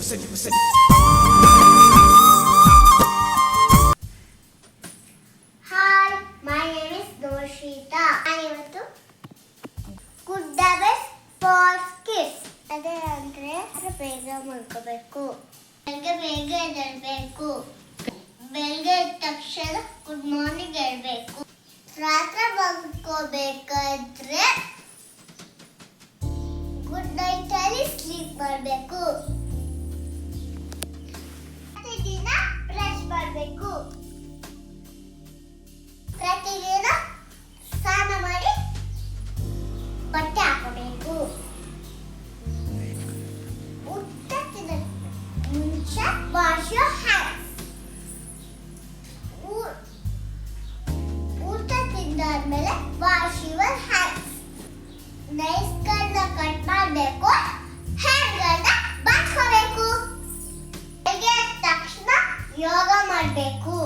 Hi, my name is Doshita. ನಾನಿವತ್ತು good habits for kids ಅದೇ ಬೇಗ ಮಲ್ಕೋಬೇಕು, ಬೆಳಗ್ಗೆ ಬೇಗ ಎದ್ದೇಳಬೇಕು, ಬೆಳಗ್ಗೆ ಎದ್ದ ತಕ್ಷಣ ಗುಡ್ ಮಾರ್ನಿಂಗ್ ಹೇಳ್ಬೇಕು, ರಾತ್ರಿ ಮಲ್ಕೋಬೇಕಾದ್ರೆ ಗುಡ್ ನೈಟ್ ಅಲ್ಲಿ ಸ್ಲೀಪ್ ಮಾಡಬೇಕು, ಪ್ರತಿದಿನ ಬ್ರಷ್ ಮಾಡಬೇಕು, ಪ್ರತಿದಿನ ಸ್ನಾನ ಮಾಡಿ ಬಟ್ಟೆ ಹಾಕಬೇಕು, ಊಟ ತಿನ್ನೋಕೆ ಮುಂಚೆ ವಾಶ್ ಯೋರ್ ಹ್ಯಾಂಡ್ಸ್, ಊಟ ತಿಂದಾದ್ಮೇಲೆ ವಾಶ್ ಯುವರ್ ಹ್ಯಾಂಡ್ಸ್, ನೈಸ್ಗಳನ್ನ ಕಟ್ ಮಾಡಬೇಕು, ಹೇರ್ಗಳನ್ನ ಬಾಚ್ಕೋಬೇಕು, ಬೆಳಗ್ಗೆ ಎದ್ದ ತಕ್ಷಣ ಯೋಗ ಮಾಡಬೇಕು.